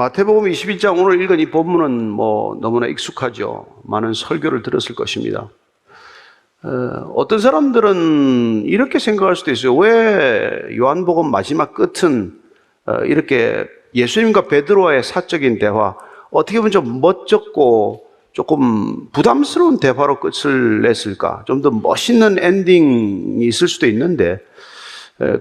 마태복음 21장 오늘 읽은 이 본문은 너무나 익숙하죠. 많은 설교를 들었을 것입니다. 어떤 사람들은 이렇게 생각할 수도 있어요. 왜 요한복음 마지막 끝은 이렇게 예수님과 베드로와의 사적인 대화, 어떻게 보면 좀 멋졌고 조금 부담스러운 대화로 끝을 냈을까? 좀 더 멋있는 엔딩이 있을 수도 있는데,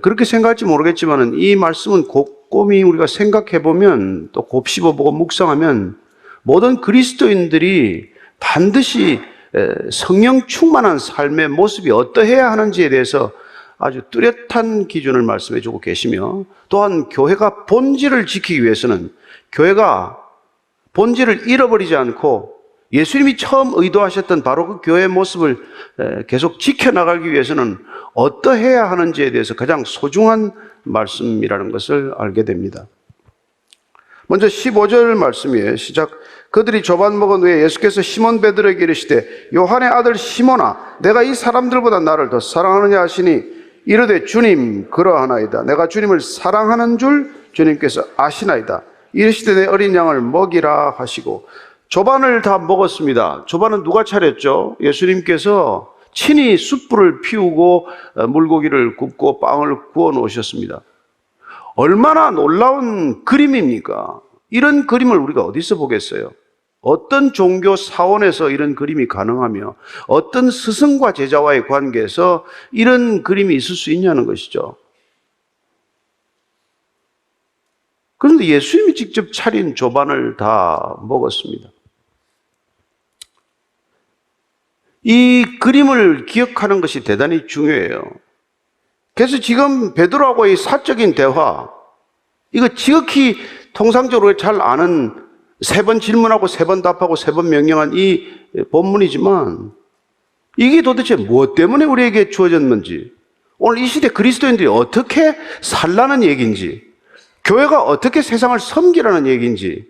그렇게 생각할지 모르겠지만 이 말씀은 곰곰이 우리가 생각해보면, 또 곱씹어보고 묵상하면 모든 그리스도인들이 반드시 성령 충만한 삶의 모습이 어떠해야 하는지에 대해서 아주 뚜렷한 기준을 말씀해 주고 계시며, 또한 교회가 본질을 지키기 위해서는, 교회가 본질을 잃어버리지 않고 예수님이 처음 의도하셨던 바로 그 교회의 모습을 계속 지켜나가기 위해서는 어떠해야 하는지에 대해서 가장 소중한 말씀이라는 것을 알게 됩니다. 먼저 15절 말씀이에요. 시작. 그들이 조반 먹은 후에 예수께서 시몬 베드로에게 이르시되 요한의 아들 시몬아, 내가 이 사람들보다 나를 더 사랑하느냐 하시니 이르되 주님 그러하나이다. 내가 주님을 사랑하는 줄 주님께서 아시나이다. 이르시되 내 어린 양을 먹이라 하시고, 조반을 다 먹었습니다. 조반은 누가 차렸죠? 예수님께서 친히 숯불을 피우고 물고기를 굽고 빵을 구워 놓으셨습니다. 얼마나 놀라운 그림입니까? 이런 그림을 우리가 어디서 보겠어요? 어떤 종교 사원에서 이런 그림이 가능하며 어떤 스승과 제자와의 관계에서 이런 그림이 있을 수 있냐는 것이죠. 그런데 예수님이 직접 차린 조반을 다 먹었습니다. 이 그림을 기억하는 것이 대단히 중요해요. 그래서 지금 베드로하고의 사적인 대화, 이거 지극히 통상적으로 잘 아는 3번 질문하고 3번 답하고 3번 명령한 이 본문이지만, 이게 도대체 무엇 때문에 우리에게 주어졌는지, 오늘 이 시대 그리스도인들이 어떻게 살라는 얘기인지, 교회가 어떻게 세상을 섬기라는 얘기인지,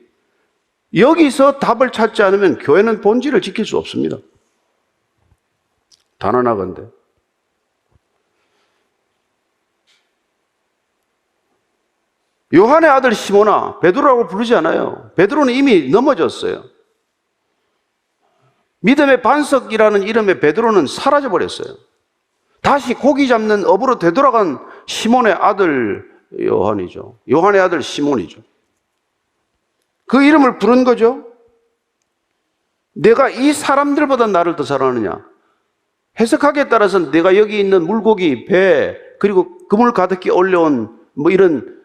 여기서 답을 찾지 않으면 교회는 본질을 지킬 수 없습니다. 단 하나건데, 요한의 아들 시몬아, 베드로라고 부르지 않아요. 베드로는 이미 넘어졌어요. 믿음의 반석이라는 이름의 베드로는 사라져버렸어요. 다시 고기 잡는 업으로 되돌아간 시몬의 아들 요한이죠. 요한의 아들 시몬이죠. 그 이름을 부른 거죠. 내가 이 사람들보다 나를 더 사랑하느냐? 해석하기에 따라서는 내가 여기 있는 물고기, 배, 그리고 그물 가득히 올려온 이런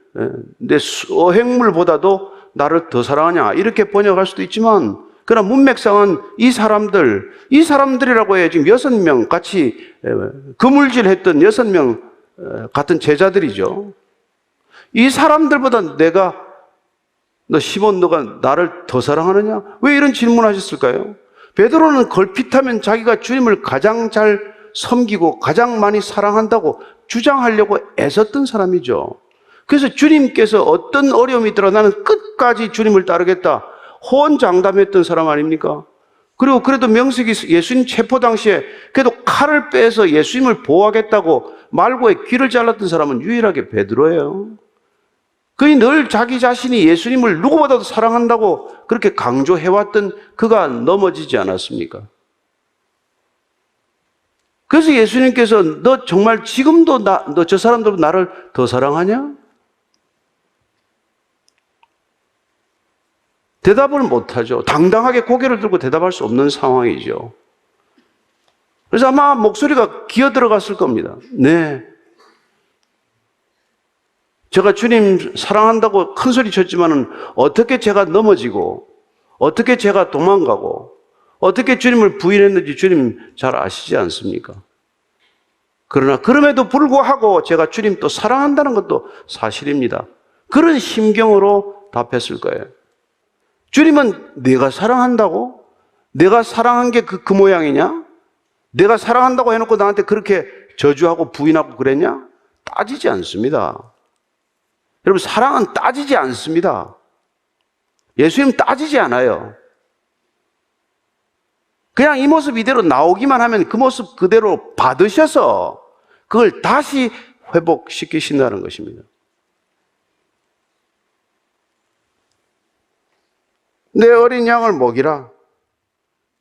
내 어획물보다도 나를 더 사랑하냐, 이렇게 번역할 수도 있지만, 그러나 문맥상은 이 사람들이라고 해 지금 6명 같이 그물질했던 6명 같은 제자들이죠. 이 사람들보다 너 시몬, 너가 나를 더 사랑하느냐? 왜 이런 질문하셨을까요? 베드로는 걸핏하면 자기가 주님을 가장 잘 섬기고 가장 많이 사랑한다고 주장하려고 애썼던 사람이죠. 그래서 주님께서 어떤 어려움이 있더라도 나는 끝까지 주님을 따르겠다, 호언장담했던 사람 아닙니까? 그리고 그래도 명색이 예수님 체포 당시에 그래도 칼을 빼서 예수님을 보호하겠다고 말고의 귀를 잘랐던 사람은 유일하게 베드로예요. 그이 늘 자기 자신이 예수님을 누구보다도 사랑한다고 그렇게 강조해왔던 그가 넘어지지 않았습니까? 그래서 예수님께서 너 정말 지금도 너 저 사람들보다 나를 더 사랑하냐? 대답을 못하죠. 당당하게 고개를 들고 대답할 수 없는 상황이죠. 그래서 아마 목소리가 기어 들어갔을 겁니다. 네, 제가 주님 사랑한다고 큰 소리 쳤지만은 어떻게 제가 넘어지고 어떻게 제가 도망가고 어떻게 주님을 부인했는지 주님 잘 아시지 않습니까? 그러나 그럼에도 불구하고 제가 주님 또 사랑한다는 것도 사실입니다. 그런 심경으로 답했을 거예요. 주님은 내가 사랑한다고? 내가 사랑한 게 그 모양이냐? 내가 사랑한다고 해놓고 나한테 그렇게 저주하고 부인하고 그랬냐? 따지지 않습니다. 여러분, 사랑은 따지지 않습니다. 예수님 따지지 않아요. 그냥 이 모습 이대로 나오기만 하면 그 모습 그대로 받으셔서 그걸 다시 회복시키신다는 것입니다. 내 어린 양을 먹이라.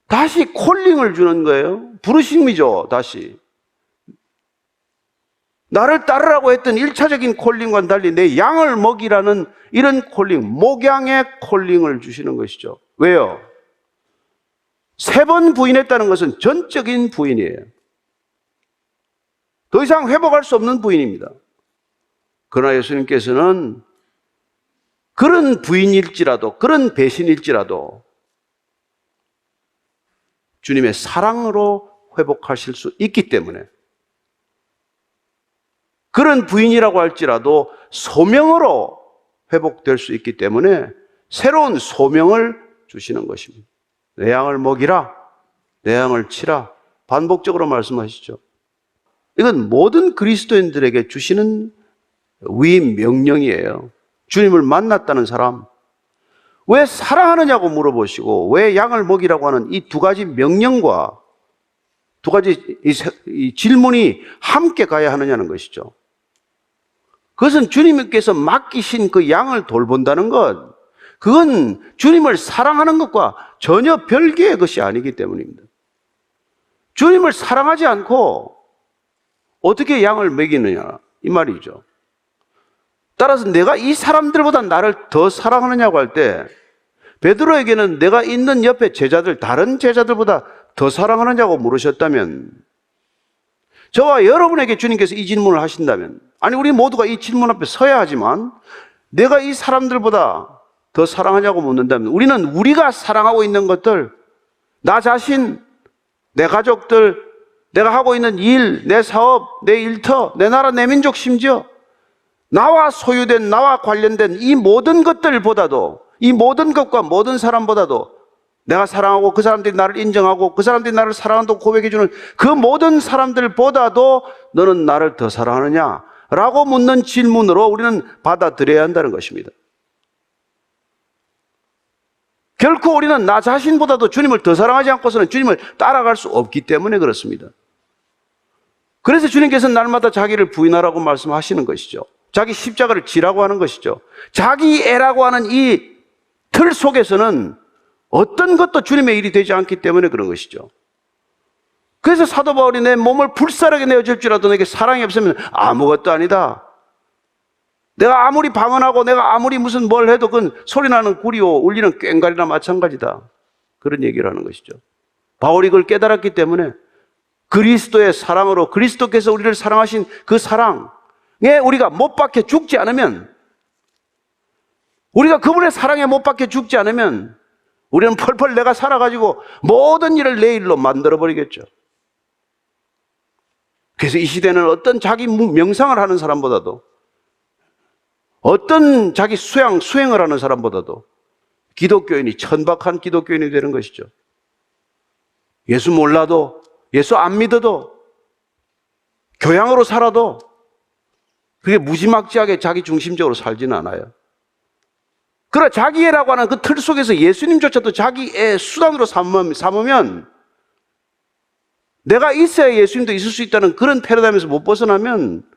다시 콜링을 주는 거예요. 부르심이죠, 다시. 나를 따르라고 했던 1차적인 콜링과는 달리 내 양을 먹이라는 이런 콜링, 목양의 콜링을 주시는 것이죠. 왜요? 3번 부인했다는 것은 전적인 부인이에요. 더 이상 회복할 수 없는 부인입니다. 그러나 예수님께서는 그런 부인일지라도, 그런 배신일지라도 주님의 사랑으로 회복하실 수 있기 때문에, 그런 부인이라고 할지라도 소명으로 회복될 수 있기 때문에 새로운 소명을 주시는 것입니다. 내 양을 먹이라, 내 양을 치라, 반복적으로 말씀하시죠. 이건 모든 그리스도인들에게 주시는 위임 명령이에요. 주님을 만났다는 사람, 왜 사랑하느냐고 물어보시고 왜 양을 먹이라고 하는 이 2가지 명령과 2가지 이 질문이 함께 가야 하느냐는 것이죠. 그것은 주님께서 맡기신 그 양을 돌본다는 것, 그건 주님을 사랑하는 것과 전혀 별개의 것이 아니기 때문입니다. 주님을 사랑하지 않고 어떻게 양을 먹이느냐, 이 말이죠. 따라서 내가 이 사람들보다 나를 더 사랑하느냐고 할 때, 베드로에게는 내가 있는 옆에 제자들, 다른 제자들보다 더 사랑하느냐고 물으셨다면, 저와 여러분에게 주님께서 이 질문을 하신다면, 아니 우리 모두가 이 질문 앞에 서야 하지만 내가 이 사람들보다 더 사랑하냐고 묻는다면, 우리는 우리가 사랑하고 있는 것들, 나 자신, 내 가족들, 내가 하고 있는 일, 내 사업, 내 일터, 내 나라, 내 민족, 심지어 나와 소유된, 나와 관련된 이 모든 것들보다도, 이 모든 것과 모든 사람보다도 내가 사랑하고 그 사람들이 나를 인정하고 그 사람들이 나를 사랑한다고 고백해주는 그 모든 사람들보다도 너는 나를 더 사랑하느냐? 라고 묻는 질문으로 우리는 받아들여야 한다는 것입니다. 결코 우리는 나 자신보다도 주님을 더 사랑하지 않고서는 주님을 따라갈 수 없기 때문에 그렇습니다. 그래서 주님께서는 날마다 자기를 부인하라고 말씀하시는 것이죠. 자기 십자가를 지라고 하는 것이죠. 자기 애라고 하는 이 틀 속에서는 어떤 것도 주님의 일이 되지 않기 때문에 그런 것이죠. 그래서 사도 바울이 내 몸을 불사르게 내어줄지라도 내게 사랑이 없으면 아무것도 아니다. 내가 아무리 방언하고 내가 아무리 무슨 뭘 해도 그건 소리나는 구리요 울리는 꽹과리나 마찬가지다. 그런 얘기를 하는 것이죠. 바울이 그걸 깨달았기 때문에 그리스도의 사랑으로, 그리스도께서 우리를 사랑하신 그 사랑에 우리가 못 박혀 죽지 않으면, 우리가 그분의 사랑에 못 박혀 죽지 않으면 우리는 펄펄 내가 살아가지고 모든 일을 내 일로 만들어버리겠죠. 그래서 이 시대는 어떤 자기 명상을 하는 사람보다도, 어떤 자기 수행을 하는 사람보다도 기독교인이 천박한 기독교인이 되는 것이죠. 예수 몰라도, 예수 안 믿어도, 교양으로 살아도 그게 무지막지하게 자기 중심적으로 살지는 않아요. 그러나 자기애라고 하는 그 틀 속에서 예수님조차도 자기의 수단으로 삼으면, 내가 있어야 예수님도 있을 수 있다는 그런 패러다임에서 못 벗어나면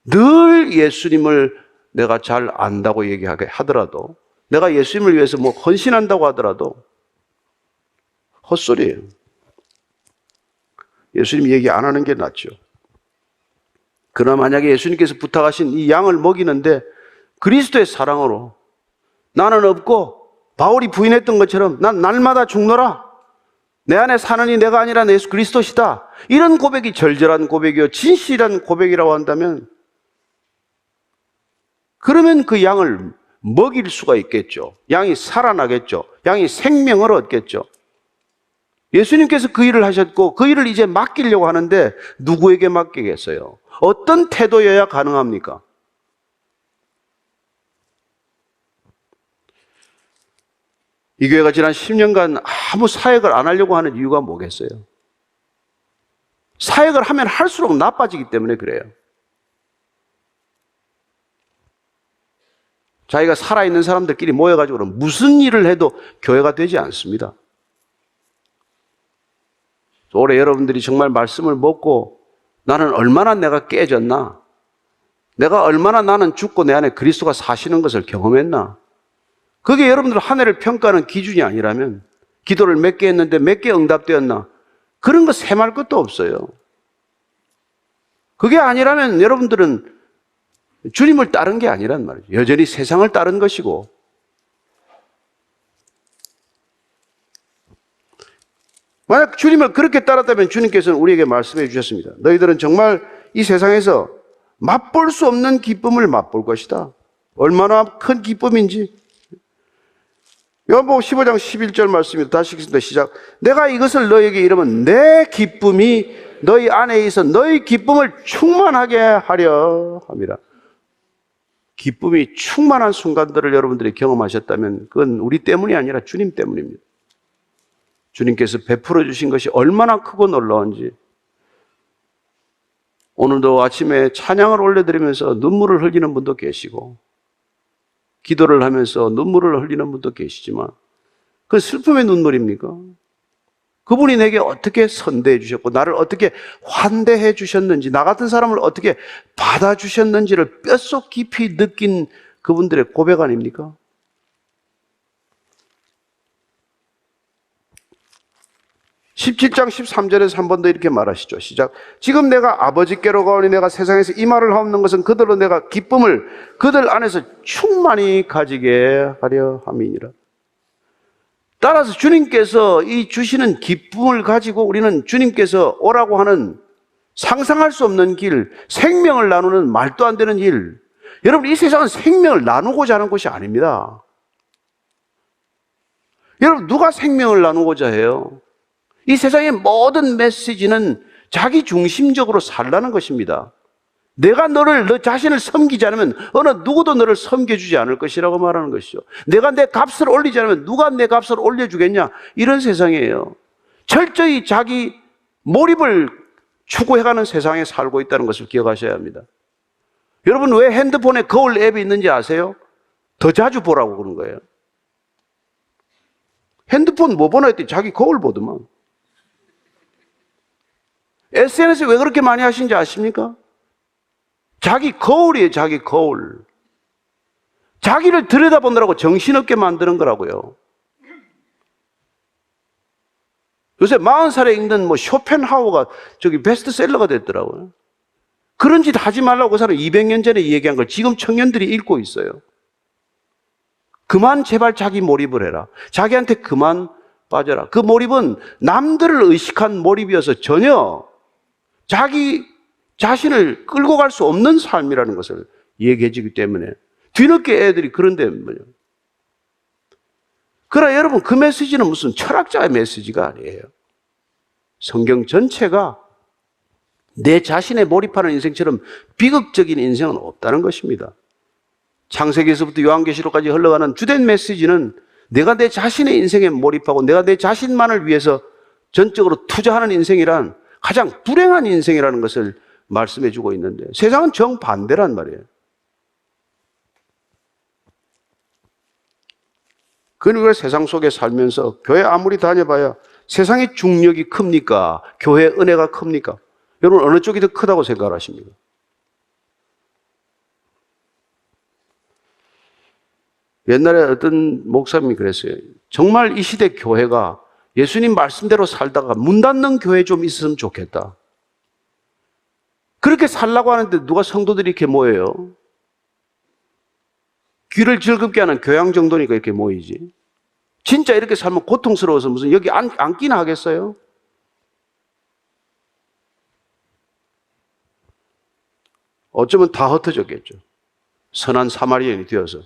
늘 예수님을 내가 잘 안다고 얘기하게 하더라도, 내가 예수님을 위해서 뭐 헌신한다고 하더라도 헛소리예요. 예수님 얘기 안 하는 게 낫죠. 그러나 만약에 예수님께서 부탁하신 이 양을 먹이는데 그리스도의 사랑으로 나는 없고 바울이 부인했던 것처럼 난 날마다 죽노라, 내 안에 사는 이 내가 아니라 예수 그리스도시다, 이런 고백이 절절한 고백이요 진실한 고백이라고 한다면, 그러면 그 양을 먹일 수가 있겠죠. 양이 살아나겠죠. 양이 생명을 얻겠죠. 예수님께서 그 일을 하셨고 그 일을 이제 맡기려고 하는데 누구에게 맡기겠어요? 어떤 태도여야 가능합니까? 이 교회가 지난 10년간 아무 사역을 안 하려고 하는 이유가 뭐겠어요? 사역을 하면 할수록 나빠지기 때문에 그래요. 자기가 살아있는 사람들끼리 모여가지고는 무슨 일을 해도 교회가 되지 않습니다. 올해 여러분들이 정말 말씀을 먹고 나는 얼마나 내가 깨졌나, 내가 얼마나 나는 죽고 내 안에 그리스도가 사시는 것을 경험했나, 그게 여러분들 한 해를 평가하는 기준이 아니라면, 기도를 몇 개 했는데 몇 개 응답되었나, 그런 거 셈할 것도 없어요. 그게 아니라면 여러분들은 주님을 따른 게 아니란 말이죠. 여전히 세상을 따른 것이고, 만약 주님을 그렇게 따랐다면 주님께서는 우리에게 말씀해 주셨습니다. 너희들은 정말 이 세상에서 맛볼 수 없는 기쁨을 맛볼 것이다. 얼마나 큰 기쁨인지. 요한복음 15장 11절 말씀입니다. 다시 읽겠습니다. 시작. 내가 이것을 너희에게 이르면 내 기쁨이 너희 안에 있어 너희 기쁨을 충만하게 하려 함이라. 기쁨이 충만한 순간들을 여러분들이 경험하셨다면 그건 우리 때문이 아니라 주님 때문입니다. 주님께서 베풀어 주신 것이 얼마나 크고 놀라운지. 오늘도 아침에 찬양을 올려드리면서 눈물을 흘리는 분도 계시고, 기도를 하면서 눈물을 흘리는 분도 계시지만, 그건 슬픔의 눈물입니까? 그분이 내게 어떻게 선대해 주셨고, 나를 어떻게 환대해 주셨는지, 나 같은 사람을 어떻게 받아주셨는지를 뼛속 깊이 느낀 그분들의 고백 아닙니까? (17장 13절에서 한 번 더 이렇게 말하시죠. 시작. 지금 내가 아버지께로 가오니 내가 세상에서 이 말을 하옵는 것은 그들로 내가 기쁨을 그들 안에서 충만히 가지게 하려 함이니라. 따라서 주님께서 이 주시는 기쁨을 가지고 우리는 주님께서 오라고 하는 상상할 수 없는 길, 생명을 나누는 말도 안 되는 일. 여러분, 이 세상은 생명을 나누고자 하는 곳이 아닙니다. 여러분, 누가 생명을 나누고자 해요? 이 세상의 모든 메시지는 자기 중심적으로 살라는 것입니다. 내가 너 자신을 섬기지 않으면 어느 누구도 너를 섬겨주지 않을 것이라고 말하는 것이죠. 내가 내 값을 올리지 않으면 누가 내 값을 올려주겠냐? 이런 세상이에요. 철저히 자기 몰입을 추구해가는 세상에 살고 있다는 것을 기억하셔야 합니다. 여러분, 왜 핸드폰에 거울 앱이 있는지 아세요? 더 자주 보라고 그런 거예요. 핸드폰 뭐 보나 했더니 자기 거울 보더만. SNS 왜 그렇게 많이 하시는지 아십니까? 자기 거울이에요, 자기 거울. 자기를 들여다보느라고 정신없게 만드는 거라고요. 요새 40살에 읽는 쇼펜하우어가 베스트셀러가 됐더라고요. 그런 짓 하지 말라고 그 사람 200년 전에 얘기한 걸 지금 청년들이 읽고 있어요. 그만 제발 자기 몰입을 해라. 자기한테 그만 빠져라. 그 몰입은 남들을 의식한 몰입이어서 전혀 자기 자신을 끌고 갈 수 없는 삶이라는 것을 얘기해 주기 때문에 뒤늦게 애들이 그런데 뭐냐. 그러나 여러분, 그 메시지는 무슨 철학자의 메시지가 아니에요. 성경 전체가 내 자신에 몰입하는 인생처럼 비극적인 인생은 없다는 것입니다. 창세기에서부터 요한계시록까지 흘러가는 주된 메시지는 내가 내 자신의 인생에 몰입하고 내가 내 자신만을 위해서 전적으로 투자하는 인생이란 가장 불행한 인생이라는 것을 말씀해 주고 있는데 세상은 정반대란 말이에요. 그러니까 세상 속에 살면서 교회 아무리 다녀봐야 세상의 중력이 큽니까? 교회의 은혜가 큽니까? 여러분, 어느 쪽이 더 크다고 생각하십니까? 옛날에 어떤 목사님이 그랬어요. 정말 이 시대 교회가 예수님 말씀대로 살다가 문 닫는 교회 좀 있었으면 좋겠다. 그렇게 살라고 하는데 누가 성도들이 이렇게 모여요? 귀를 즐겁게 하는 교양 정도니까 이렇게 모이지. 진짜 이렇게 살면 고통스러워서 무슨 여기 앉기나 하겠어요? 어쩌면 다 흩어졌겠죠. 선한 사마리아인이 되어서.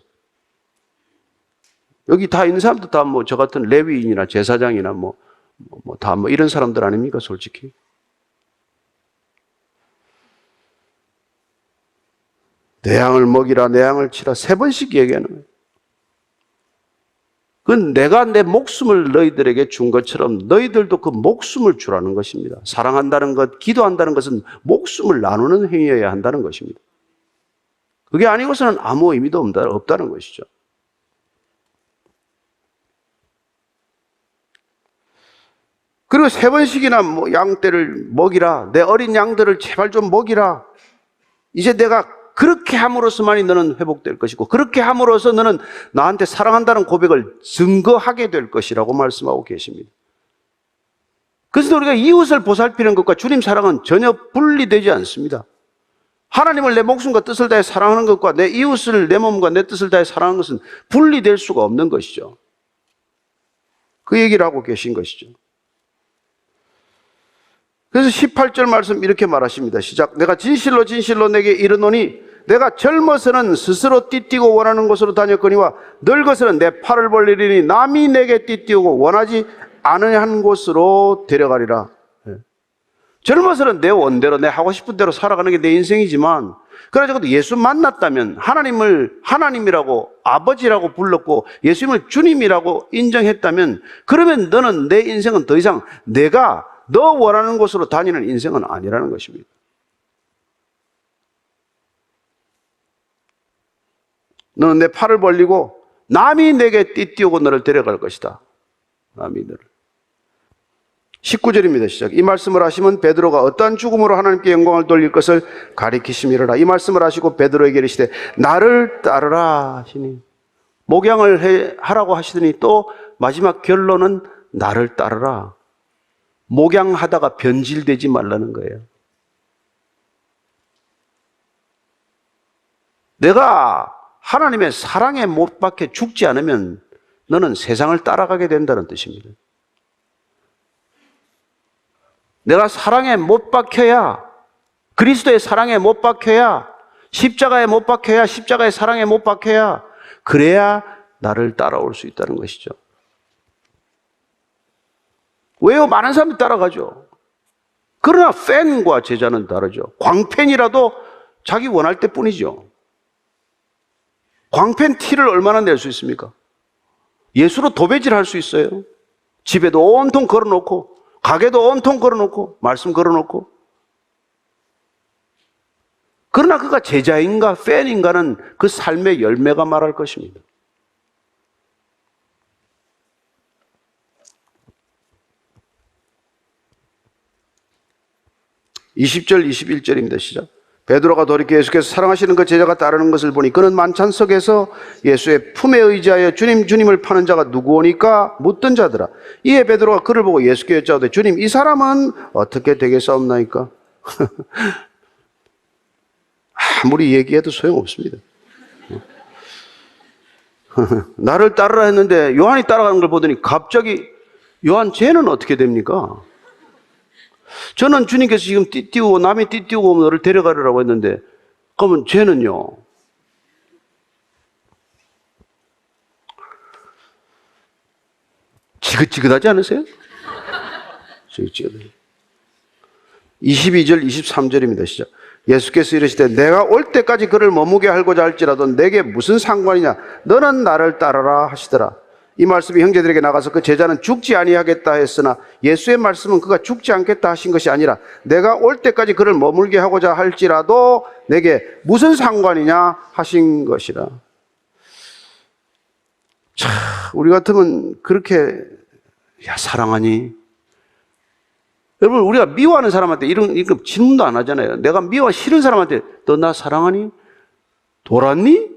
여기 다 있는 사람도 다 저 같은 레위인이나 제사장이나 다 이런 사람들 아닙니까, 솔직히? 내 양을 먹이라, 내 양을 치라 3번씩 얘기하는 거예요. 그건 내가 내 목숨을 너희들에게 준 것처럼 너희들도 그 목숨을 주라는 것입니다. 사랑한다는 것, 기도한다는 것은 목숨을 나누는 행위여야 한다는 것입니다. 그게 아니고서는 아무 의미도 없다는 것이죠. 그리고 3번씩이나 양떼를 먹이라, 내 어린 양들을 제발 좀 먹이라. 이제 내가 그렇게 함으로써만이 너는 회복될 것이고 그렇게 함으로써 너는 나한테 사랑한다는 고백을 증거하게 될 것이라고 말씀하고 계십니다. 그래서 우리가 이웃을 보살피는 것과 주님 사랑은 전혀 분리되지 않습니다. 하나님을 내 목숨과 뜻을 다해 사랑하는 것과 내 이웃을 내 몸과 내 뜻을 다해 사랑하는 것은 분리될 수가 없는 것이죠. 그 얘기를 하고 계신 것이죠. 그래서 18절 말씀 이렇게 말하십니다. 시작. 내가 진실로 진실로 내게 이르노니 내가 젊어서는 스스로 띠뛰고 원하는 곳으로 다녔거니와 늙어서는 내 팔을 벌리리니 남이 내게 띠뛰고 원하지 않은 곳으로 데려가리라. 젊어서는 내 원대로 내 하고 싶은 대로 살아가는 게 내 인생이지만 그래서 예수 만났다면 하나님을 하나님이라고 아버지라고 불렀고 예수님을 주님이라고 인정했다면 그러면 너는 내 인생은 더 이상 내가 너 원하는 곳으로 다니는 인생은 아니라는 것입니다. 너는 내 팔을 벌리고 남이 내게 띠띠우고 너를 데려갈 것이다. 남이 너를. 19절입니다. 시작. 이 말씀을 하시면 베드로가 어떠한 죽음으로 하나님께 영광을 돌릴 것을 가리키심이라. 이 말씀을 하시고 베드로에게 이르시되 나를 따르라 하시니 목양을 하라고 하시더니 또 마지막 결론은 나를 따르라. 목양하다가 변질되지 말라는 거예요. 내가 하나님의 사랑에 못 박혀 죽지 않으면 너는 세상을 따라가게 된다는 뜻입니다. 내가 사랑에 못 박혀야, 그리스도의 사랑에 못 박혀야, 십자가에 못 박혀야, 십자가의 사랑에 못 박혀야, 그래야 나를 따라올 수 있다는 것이죠. 왜요? 많은 사람들이 따라가죠. 그러나 팬과 제자는 다르죠. 광팬이라도 자기 원할 때 뿐이죠. 광팬 티를 얼마나 낼 수 있습니까? 예수로 도배질 할 수 있어요. 집에도 온통 걸어놓고, 가게도 온통 걸어놓고, 말씀 걸어놓고. 그러나 그가 제자인가 팬인가는 그 삶의 열매가 말할 것입니다. (20절) (21절입니다) 시작. 베드로가 돌이켜 예수께서 사랑하시는 그 제자가 따르는 것을 보니 그는 만찬석에서 예수의 품에 의지하여 주님 주님을 파는 자가 누구오니까 묻던 자더라. 이에 베드로가 그를 보고 예수께 여짜오되 주님 이 사람은 어떻게 되겠사옵나이까? 아무리 얘기해도 소용없습니다. 나를 따르라 했는데 요한이 따라가는 걸 보더니 갑자기 요한 쟤는 어떻게 됩니까? 저는 주님께서 지금 띠띠우고 남이 띠띠우고 너를 데려가려고 했는데 그러면 쟤는요? 지긋지긋하지 않으세요? 지긋지긋해요. 22절 23절입니다. 시작. 예수께서 이르시되 내가 올 때까지 그를 머무게 하고자 할지라도 내게 무슨 상관이냐 너는 나를 따르라 하시더라. 이 말씀이 형제들에게 나가서 그 제자는 죽지 아니하겠다 했으나 예수의 말씀은 그가 죽지 않겠다 하신 것이 아니라 내가 올 때까지 그를 머물게 하고자 할지라도 내게 무슨 상관이냐 하신 것이라. 자, 우리 같으면 그렇게 야 사랑하니? 여러분 우리가 미워하는 사람한테 이런 질문도 안 하잖아요. 내가 미워 싫은 사람한테 너 나 사랑하니? 돌았니?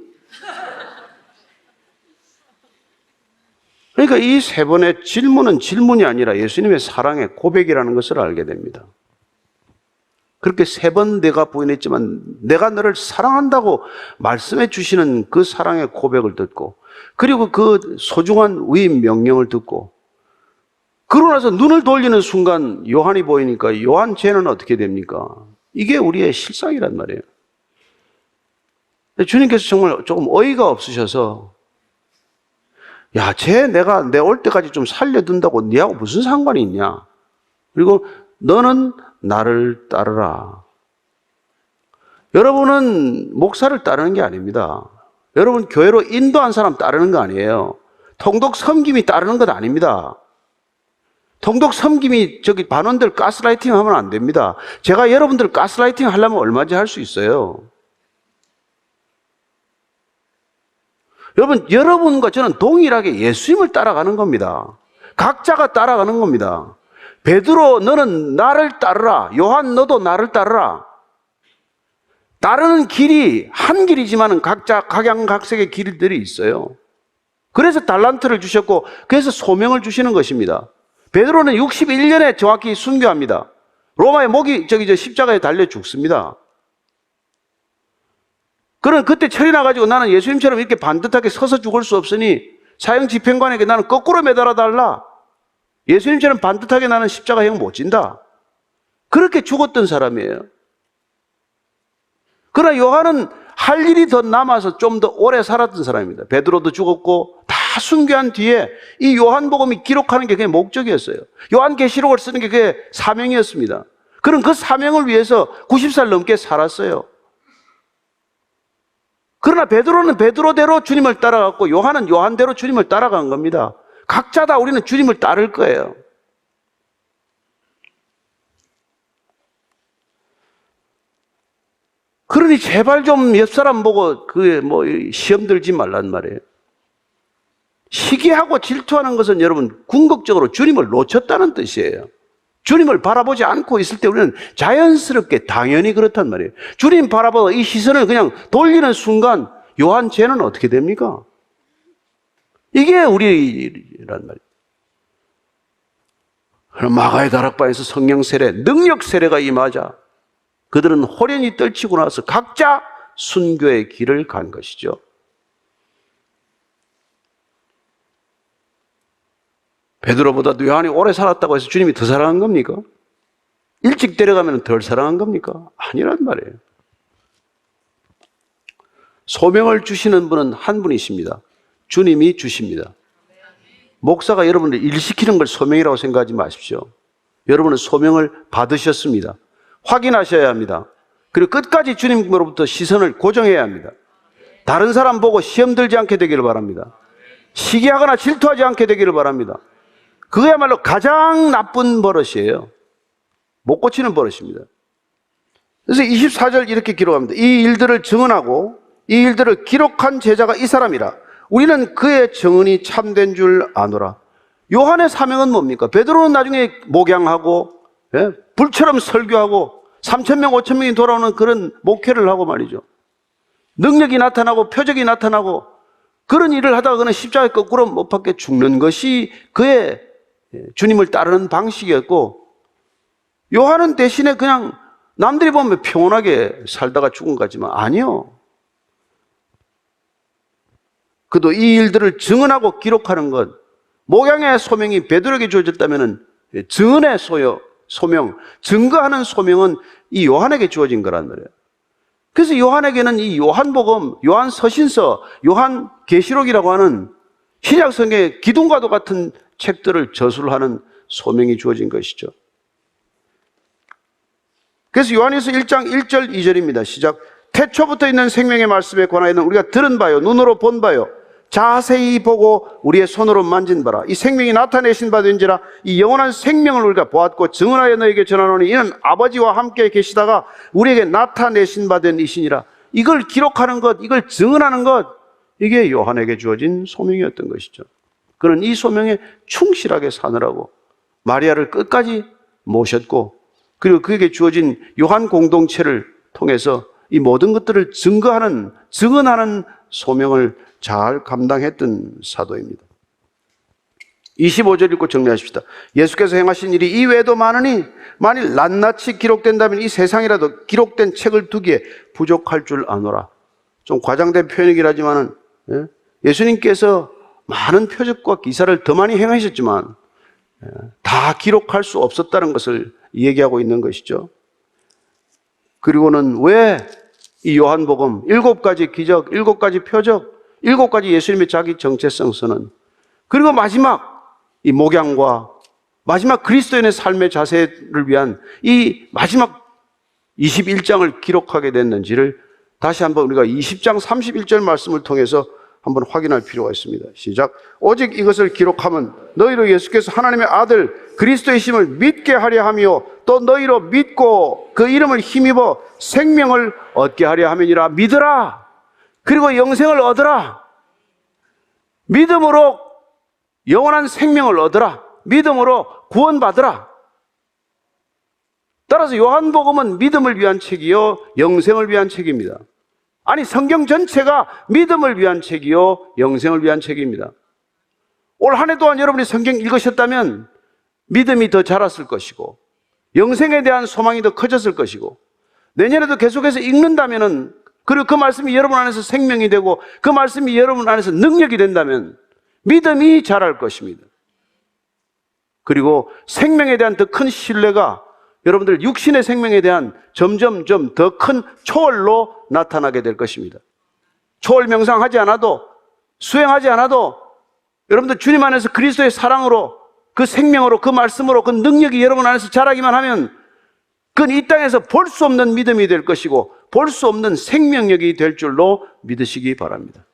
그러니까 이 세 번의 질문은 질문이 아니라 예수님의 사랑의 고백이라는 것을 알게 됩니다. 그렇게 세 번 내가 부인했지만 내가 너를 사랑한다고 말씀해 주시는 그 사랑의 고백을 듣고 그리고 그 소중한 위임 명령을 듣고 그러고 나서 눈을 돌리는 순간 요한이 보이니까 요한 쟤는 어떻게 됩니까? 이게 우리의 실상이란 말이에요. 주님께서 정말 조금 어이가 없으셔서 야, 쟤 내가 내 올 때까지 좀 살려둔다고 니하고 무슨 상관이 있냐? 그리고 너는 나를 따르라. 여러분은 목사를 따르는 게 아닙니다. 여러분 교회로 인도한 사람 따르는 거 아니에요. 통독 섬김이 따르는 것 아닙니다. 통독 섬김이 저기 반원들 가스라이팅 하면 안 됩니다. 제가 여러분들 가스라이팅 하려면 얼마든지 할 수 있어요. 여러분, 여러분과 저는 동일하게 예수님을 따라가는 겁니다. 각자가 따라가는 겁니다. 베드로 너는 나를 따르라. 요한 너도 나를 따르라. 따르는 길이 한 길이지만 각자 각양각색의 길들이 있어요. 그래서 달란트를 주셨고 그래서 소명을 주시는 것입니다. 베드로는 61년에 정확히 순교합니다. 로마의 목이 십자가에 달려 죽습니다. 그는 그때 철이 나가지고 나는 예수님처럼 이렇게 반듯하게 서서 죽을 수 없으니 사형 집행관에게 나는 거꾸로 매달아 달라. 예수님처럼 반듯하게 나는 십자가형 못 진다. 그렇게 죽었던 사람이에요. 그러나 요한은 할 일이 더 남아서 좀 더 오래 살았던 사람입니다. 베드로도 죽었고 다 순교한 뒤에 이 요한복음이 기록하는 게 그게 목적이었어요. 요한계시록을 쓰는 게 그게 사명이었습니다. 그런 그 사명을 위해서 90살 넘게 살았어요. 그러나 베드로는 베드로대로 주님을 따라갔고 요한은 요한대로 주님을 따라간 겁니다. 각자 다 우리는 주님을 따를 거예요. 그러니 제발 좀 옆 사람 보고 시험 들지 말란 말이에요. 시기하고 질투하는 것은 여러분 궁극적으로 주님을 놓쳤다는 뜻이에요. 주님을 바라보지 않고 있을 때 우리는 자연스럽게 당연히 그렇단 말이에요. 주님 바라보고 이 시선을 그냥 돌리는 순간 요한 죄는 어떻게 됩니까? 이게 우리란 말이에요. 마가의 다락방에서 성령 세례, 능력 세례가 임하자 그들은 호련히 떨치고 나서 각자 순교의 길을 간 것이죠. 베드로보다도 요한이 오래 살았다고 해서 주님이 더 사랑한 겁니까? 일찍 데려가면 덜 사랑한 겁니까? 아니란 말이에요. 소명을 주시는 분은 한 분이십니다. 주님이 주십니다. 목사가 여러분들 일 시키는 걸 소명이라고 생각하지 마십시오. 여러분은 소명을 받으셨습니다. 확인하셔야 합니다. 그리고 끝까지 주님으로부터 시선을 고정해야 합니다. 다른 사람 보고 시험 들지 않게 되기를 바랍니다. 시기하거나 질투하지 않게 되기를 바랍니다. 그야말로 가장 나쁜 버릇이에요. 못 고치는 버릇입니다. 그래서 24절 이렇게 기록합니다. 이 일들을 증언하고 이 일들을 기록한 제자가 이 사람이라. 우리는 그의 증언이 참된 줄 아노라. 요한의 사명은 뭡니까? 베드로는 나중에 목양하고 불처럼 설교하고 3,000명, 5,000명이 돌아오는 그런 목회를 하고 말이죠. 능력이 나타나고 표적이 나타나고 그런 일을 하다가 그는 십자가에 거꾸로 못 박혀 죽는 것이 그의 주님을 따르는 방식이었고, 요한은 대신에 그냥 남들이 보면 평온하게 살다가 죽은 것 같지만 아니요. 그도 이 일들을 증언하고 기록하는 것, 목양의 소명이 베드로에게 주어졌다면 증언의 소명, 증거하는 소명은 이 요한에게 주어진 거란 말이에요. 그래서 요한에게는 이 요한복음, 요한서신서, 요한계시록이라고 하는 신약성경의 기둥과도 같은 책들을 저술을 하는 소명이 주어진 것이죠. 그래서 요한일서 1장 1절 2절입니다. 시작. 태초부터 있는 생명의 말씀에 관하여는 우리가 들은 바요, 눈으로 본 바요, 자세히 보고 우리의 손으로 만진 바라. 이 생명이 나타내신 바 된지라. 이 영원한 생명을 우리가 보았고 증언하여 너에게 전하노니 이는 아버지와 함께 계시다가 우리에게 나타내신 바 된 이시니라. 이걸 기록하는 것, 이걸 증언하는 것, 이게 요한에게 주어진 소명이었던 것이죠. 그는 이 소명에 충실하게 사느라고 마리아를 끝까지 모셨고, 그리고 그에게 주어진 요한 공동체를 통해서 이 모든 것들을 증언하는 소명을 잘 감당했던 사도입니다. 25절 읽고 정리하십시다. 예수께서 행하신 일이 이외에도 많으니 만일 낱낱이 기록된다면 이 세상이라도 기록된 책을 두기에 부족할 줄 아노라. 좀 과장된 표현이긴 하지만 예수님께서 많은 표적과 기사를 더 많이 행하셨지만 다 기록할 수 없었다는 것을 얘기하고 있는 것이죠. 그리고는 왜 이 요한복음 7가지 기적, 7가지 표적, 7가지 예수님의 자기 정체성 선언, 그리고 마지막 이 목양과 마지막 그리스도인의 삶의 자세를 위한 이 마지막 21장을 기록하게 됐는지를 다시 한번 우리가 20장 31절 말씀을 통해서 한번 확인할 필요가 있습니다. 시작. 오직 이것을 기록하면 너희로 예수께서 하나님의 아들 그리스도이심을 믿게 하려 하며 또 너희로 믿고 그 이름을 힘입어 생명을 얻게 하려 함이니라. 믿으라. 그리고 영생을 얻으라. 믿음으로 영원한 생명을 얻으라. 믿음으로 구원받으라. 따라서 요한복음은 믿음을 위한 책이요 영생을 위한 책입니다. 아니, 성경 전체가 믿음을 위한 책이요 영생을 위한 책입니다. 올 한 해 동안 여러분이 성경 읽으셨다면 믿음이 더 자랐을 것이고 영생에 대한 소망이 더 커졌을 것이고, 내년에도 계속해서 읽는다면은, 그리고 그 말씀이 여러분 안에서 생명이 되고 그 말씀이 여러분 안에서 능력이 된다면 믿음이 자랄 것입니다. 그리고 생명에 대한 더 큰 신뢰가 여러분들 육신의 생명에 대한 점점점 더 큰 초월로 나타나게 될 것입니다. 초월 명상하지 않아도, 수행하지 않아도 여러분들 주님 안에서 그리스도의 사랑으로, 그 생명으로, 그 말씀으로 그 능력이 여러분 안에서 자라기만 하면 그건 이 땅에서 볼 수 없는 믿음이 될 것이고 볼 수 없는 생명력이 될 줄로 믿으시기 바랍니다.